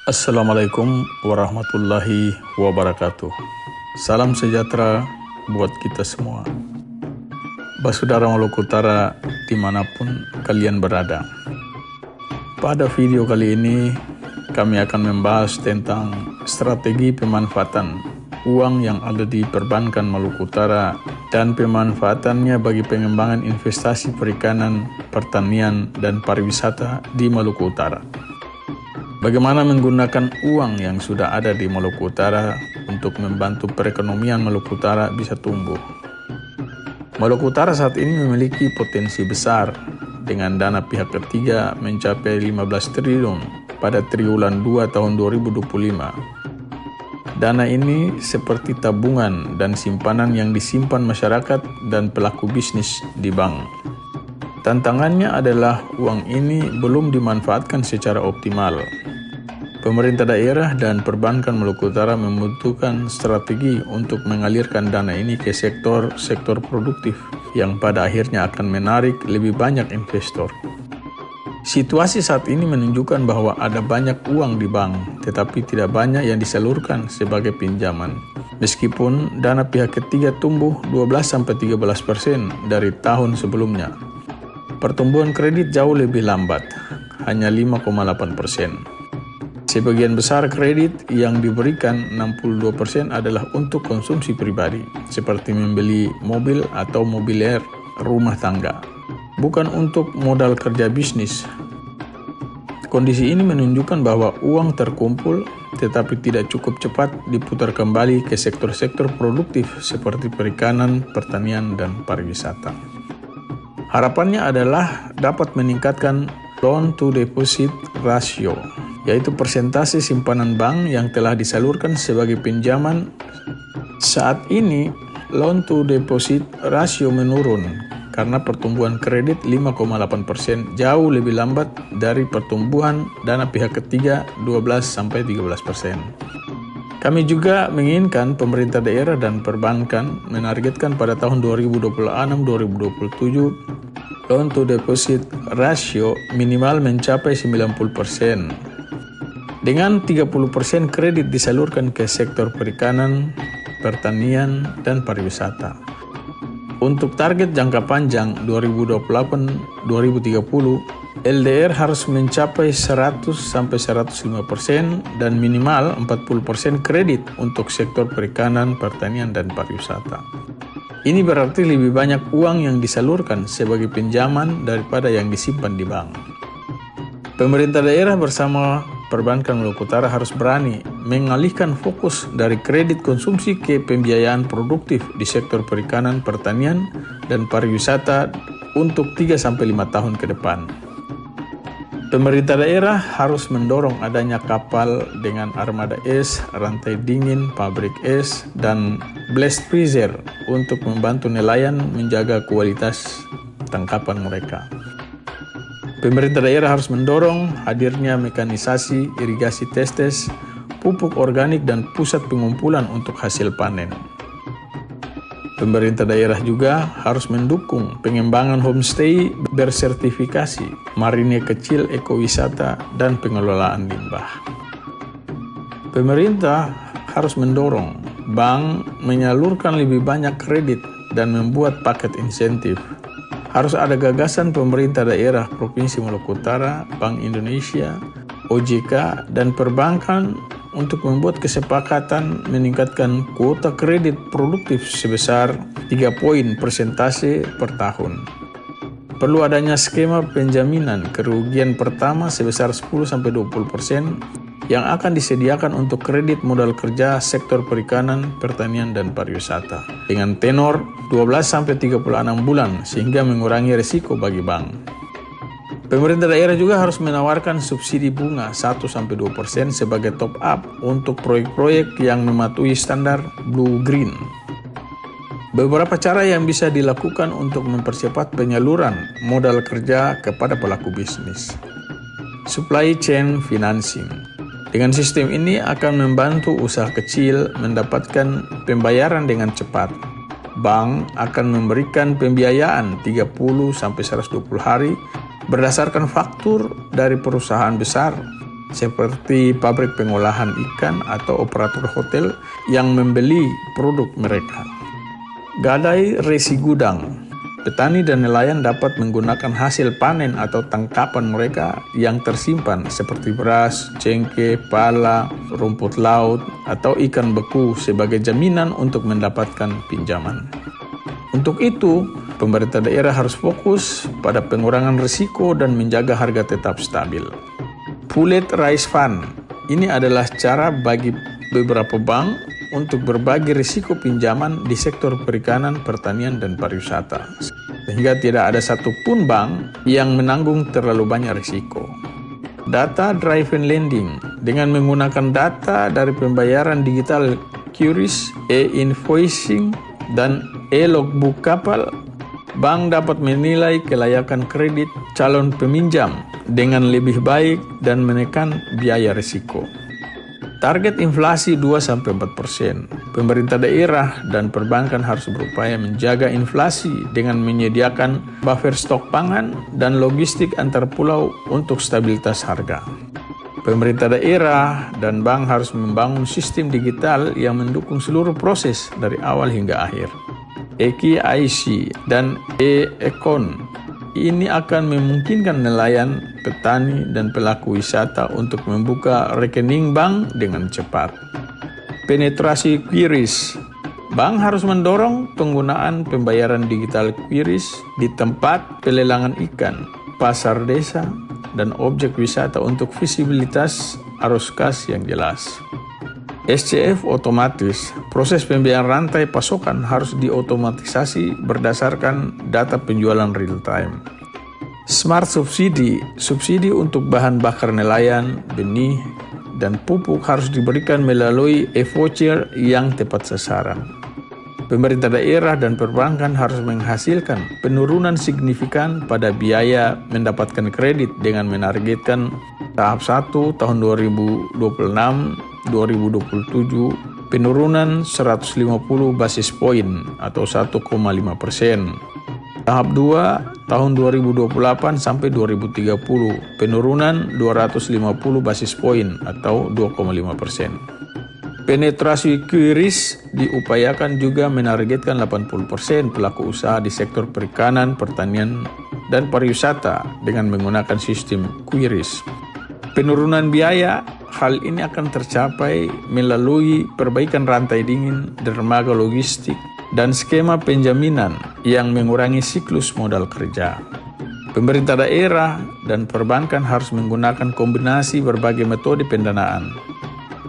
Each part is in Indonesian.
Assalamualaikum warahmatullahi wabarakatuh. Salam sejahtera buat kita semua. Basudara Maluku Utara dimanapun kalian berada. Pada video kali ini kami akan membahas tentang strategi pemanfaatan uang yang ada di perbankan Maluku Utara dan pemanfaatannya bagi pengembangan investasi perikanan, pertanian, dan pariwisata di Maluku Utara. Bagaimana menggunakan uang yang sudah ada di Maluku Utara untuk membantu perekonomian Maluku Utara bisa tumbuh. Maluku Utara saat ini memiliki potensi besar dengan dana pihak ketiga mencapai 15 triliun pada triwulan 2 tahun 2025. Dana ini seperti tabungan dan simpanan yang disimpan masyarakat dan pelaku bisnis di bank. Tantangannya adalah uang ini belum dimanfaatkan secara optimal. Pemerintah daerah dan perbankan Maluku Utara membutuhkan strategi untuk mengalirkan dana ini ke sektor produktif yang pada akhirnya akan menarik lebih banyak investor. Situasi saat ini menunjukkan bahwa ada banyak uang di bank, tetapi tidak banyak yang disalurkan sebagai pinjaman. Meskipun dana pihak ketiga tumbuh 12-13% dari tahun sebelumnya, pertumbuhan kredit jauh lebih lambat, hanya 5,8%. Sebagian besar kredit yang diberikan 62% adalah untuk konsumsi pribadi, seperti membeli mobil atau mobilier rumah tangga, bukan untuk modal kerja bisnis. Kondisi ini menunjukkan bahwa uang terkumpul tetapi tidak cukup cepat diputar kembali ke sektor-sektor produktif seperti perikanan, pertanian, dan pariwisata. Harapannya adalah dapat meningkatkan loan to deposit ratio, yaitu persentase simpanan bank yang telah disalurkan sebagai pinjaman. Saat ini, loan to deposit ratio menurun karena pertumbuhan kredit 5,8% jauh lebih lambat dari pertumbuhan dana pihak ketiga 12-13%. Kami juga menginginkan pemerintah daerah dan perbankan menargetkan pada tahun 2026-2027 loan to deposit ratio minimal mencapai 90%. Dengan 30% kredit disalurkan ke sektor perikanan, pertanian, dan pariwisata. Untuk target jangka panjang 2028-2030, LDR harus mencapai 100-105% dan minimal 40% kredit untuk sektor perikanan, pertanian, dan pariwisata. Ini berarti lebih banyak uang yang disalurkan sebagai pinjaman daripada yang disimpan di bank. Pemerintah daerah bersama perbankan Maluku Utara harus berani mengalihkan fokus dari kredit konsumsi ke pembiayaan produktif di sektor perikanan, pertanian, dan pariwisata untuk 3-5 tahun ke depan. Pemerintah daerah harus mendorong adanya kapal dengan armada es, rantai dingin, pabrik es, dan blast freezer untuk membantu nelayan menjaga kualitas tangkapan mereka. Pemerintah daerah harus mendorong hadirnya mekanisasi, irigasi testes, pupuk organik, dan pusat pengumpulan untuk hasil panen. Pemerintah daerah juga harus mendukung pengembangan homestay bersertifikasi, marine kecil, ekowisata, dan pengelolaan limbah. Pemerintah harus mendorong bank menyalurkan lebih banyak kredit dan membuat paket insentif. Harus ada gagasan pemerintah daerah Provinsi Maluku Utara, Bank Indonesia, OJK, dan perbankan untuk membuat kesepakatan meningkatkan kuota kredit produktif sebesar 3 poin persentase per tahun. Perlu adanya skema penjaminan kerugian pertama sebesar 10-20% yang akan disediakan untuk kredit modal kerja sektor perikanan, pertanian, dan pariwisata dengan tenor 12-36 bulan sehingga mengurangi risiko bagi bank. Pemerintah daerah juga harus menawarkan subsidi bunga 1-2% sebagai top up untuk proyek-proyek yang mematuhi standar Blue Green. Beberapa cara yang bisa dilakukan untuk mempercepat penyaluran modal kerja kepada pelaku bisnis. Supply chain financing. Dengan sistem ini akan membantu usaha kecil mendapatkan pembayaran dengan cepat. Bank akan memberikan pembiayaan 30-120 hari berdasarkan faktur dari perusahaan besar seperti pabrik pengolahan ikan atau operator hotel yang membeli produk mereka. Gadai resi gudang. Petani dan nelayan dapat menggunakan hasil panen atau tangkapan mereka yang tersimpan seperti beras, cengkeh, pala, rumput laut, atau ikan beku sebagai jaminan untuk mendapatkan pinjaman. Untuk itu, pemerintah daerah harus fokus pada pengurangan risiko dan menjaga harga tetap stabil. Poolet Rice Fund. Ini adalah cara bagi beberapa bank untuk berbagi risiko pinjaman di sektor perikanan, pertanian, dan pariwisata, sehingga tidak ada satupun bank yang menanggung terlalu banyak risiko. Data driven lending. Dengan menggunakan data dari pembayaran digital QRIS, e-invoicing, dan e-logbook kapal, bank dapat menilai kelayakan kredit calon peminjam dengan lebih baik dan menekan biaya risiko. Target inflasi 2-4%. Pemerintah daerah dan perbankan harus berupaya menjaga inflasi dengan menyediakan buffer stok pangan dan logistik antar pulau untuk stabilitas harga. Pemerintah daerah dan bank harus membangun sistem digital yang mendukung seluruh proses dari awal hingga akhir. EKIC dan e-Econ. Ini akan memungkinkan nelayan, petani, dan pelaku wisata untuk membuka rekening bank dengan cepat. Penetrasi QRIS. Bank harus mendorong penggunaan pembayaran digital QRIS di tempat pelelangan ikan, pasar desa, dan objek wisata untuk visibilitas arus kas yang jelas. SCF otomatis. Proses pembiayaan rantai pasokan harus diotomatisasi berdasarkan data penjualan real time. Smart subsidi. Subsidi untuk bahan bakar nelayan, benih, dan pupuk harus diberikan melalui e-voucher yang tepat sasaran. Pemerintah daerah dan perbankan harus menghasilkan penurunan signifikan pada biaya mendapatkan kredit dengan menargetkan tahap 1 tahun 2026-2027 penurunan 150 basis poin atau 1,5%. Tahap 2 tahun 2028 sampai 2030 penurunan 250 basis poin atau 2,5%. Penetrasi QRIS diupayakan juga menargetkan 80% pelaku usaha di sektor perikanan, pertanian, dan pariwisata dengan menggunakan sistem QRIS. Penurunan biaya, hal ini akan tercapai melalui perbaikan rantai dingin, dermaga logistik, dan skema penjaminan yang mengurangi siklus modal kerja. Pemerintah daerah dan perbankan harus menggunakan kombinasi berbagai metode pendanaan.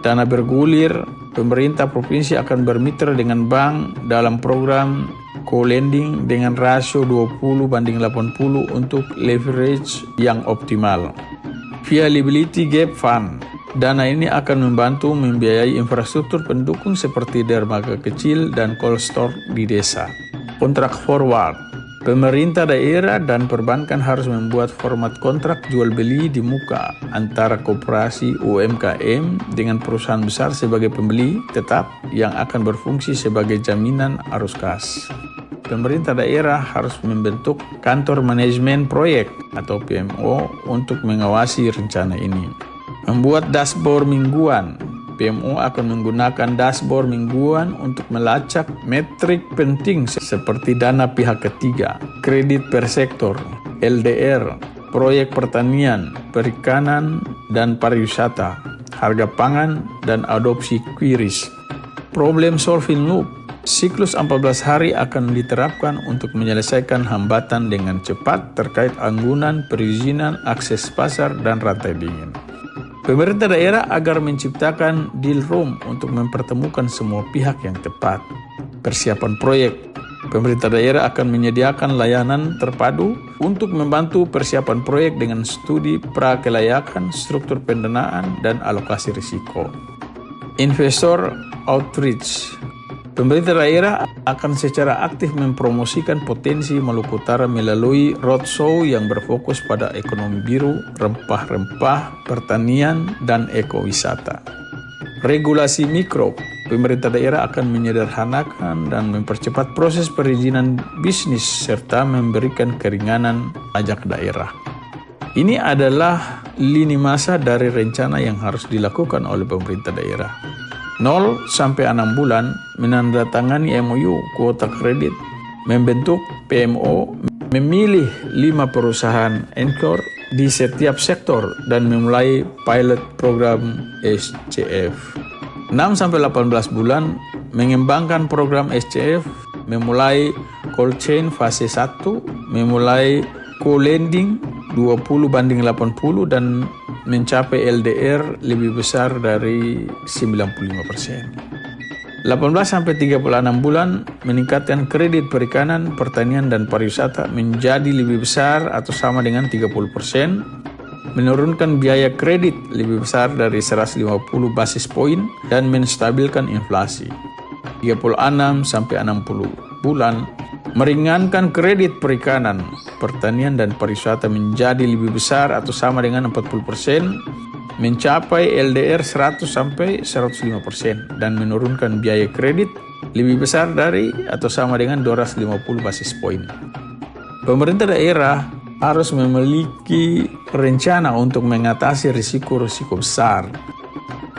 Dana bergulir, pemerintah provinsi akan bermitra dengan bank dalam program co-lending dengan rasio 20:80 untuk leverage yang optimal. Viability Gap Fund. Dana ini akan membantu membiayai infrastruktur pendukung seperti dermaga kecil dan cold store di desa. Kontrak forward. Pemerintah daerah dan perbankan harus membuat format kontrak jual beli di muka antara koperasi UMKM dengan perusahaan besar sebagai pembeli tetap yang akan berfungsi sebagai jaminan arus kas. Pemerintah daerah harus membentuk kantor manajemen proyek atau PMO untuk mengawasi rencana ini. Membuat dashboard mingguan. PMO akan menggunakan dashboard mingguan untuk melacak metrik penting seperti dana pihak ketiga, kredit per sektor, LDR, proyek pertanian, perikanan, dan pariwisata, harga pangan, dan adopsi QRIS. Problem solving loop. Siklus 14 hari akan diterapkan untuk menyelesaikan hambatan dengan cepat terkait anggunan, perizinan, akses pasar, dan rantai dingin. Pemerintah daerah agar menciptakan deal room untuk mempertemukan semua pihak yang tepat. Persiapan proyek. Pemerintah daerah akan menyediakan layanan terpadu untuk membantu persiapan proyek dengan studi prakelayakan, struktur pendanaan, dan alokasi risiko. Investor outreach. Pemerintah daerah akan secara aktif mempromosikan potensi Maluku Utara melalui roadshow yang berfokus pada ekonomi biru, rempah-rempah, pertanian, dan ekowisata. Regulasi mikro. Pemerintah daerah akan menyederhanakan dan mempercepat proses perizinan bisnis serta memberikan keringanan pajak daerah. Ini adalah lini masa dari rencana yang harus dilakukan oleh pemerintah daerah. 0 sampai 6 bulan menandatangani MOU kuota kredit, membentuk PMO, memilih 5 perusahaan anchor di setiap sektor dan memulai pilot program SCF. 6 sampai 18 bulan mengembangkan program SCF, memulai cold chain fase 1, memulai co-lending 20/80 dan mencapai LDR lebih besar dari 95%. 18 sampai 36 bulan meningkatkan kredit perikanan, pertanian dan pariwisata menjadi lebih besar atau sama dengan 30%, menurunkan biaya kredit lebih besar dari 150 basis poin dan menstabilkan inflasi. 36 sampai 60 bulan meringankan kredit perikanan, pertanian dan pariwisata menjadi lebih besar atau sama dengan 40%, mencapai LDR 100 sampai 105% dan menurunkan biaya kredit lebih besar dari atau sama dengan 250 basis poin. Pemerintah daerah harus memiliki rencana untuk mengatasi risiko-risiko besar.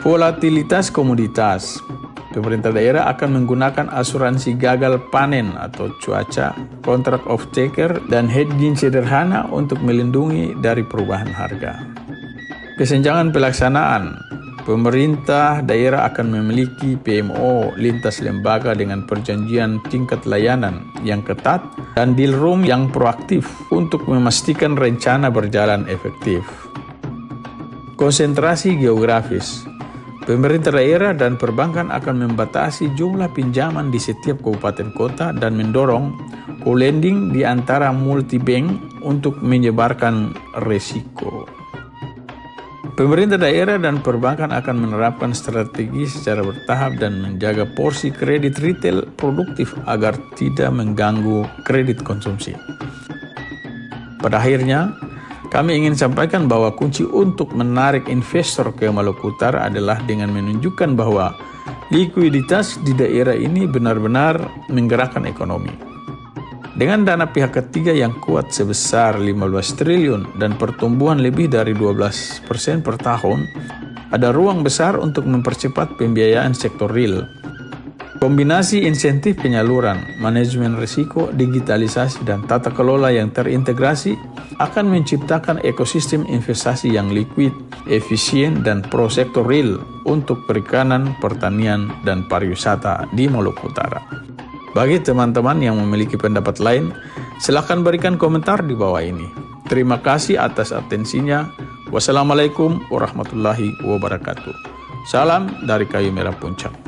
Volatilitas komoditas. Pemerintah daerah akan menggunakan asuransi gagal panen atau cuaca, kontrak off-taker, dan hedging sederhana untuk melindungi dari perubahan harga. Kesenjangan pelaksanaan. Pemerintah daerah akan memiliki PMO lintas lembaga dengan perjanjian tingkat layanan yang ketat dan deal room yang proaktif untuk memastikan rencana berjalan efektif. Konsentrasi geografis. Pemerintah daerah dan perbankan akan membatasi jumlah pinjaman di setiap kabupaten kota dan mendorong co-lending di antara multi-bank untuk menyebarkan risiko. Pemerintah daerah dan perbankan akan menerapkan strategi secara bertahap dan menjaga porsi kredit retail produktif agar tidak mengganggu kredit konsumsi. Pada akhirnya, kami ingin sampaikan bahwa kunci untuk menarik investor ke Maluku Utara adalah dengan menunjukkan bahwa likuiditas di daerah ini benar-benar menggerakkan ekonomi. Dengan dana pihak ketiga yang kuat sebesar 15 triliun dan pertumbuhan lebih dari 12% per tahun, ada ruang besar untuk mempercepat pembiayaan sektor real. Kombinasi insentif penyaluran, manajemen risiko, digitalisasi, dan tata kelola yang terintegrasi akan menciptakan ekosistem investasi yang liquid, efisien, dan pro-sektor real untuk perikanan, pertanian, dan pariwisata di Maluku Utara. Bagi teman-teman yang memiliki pendapat lain, silakan berikan komentar di bawah ini. Terima kasih atas atensinya. Wassalamualaikum warahmatullahi wabarakatuh. Salam dari Kayu Merah Puncak.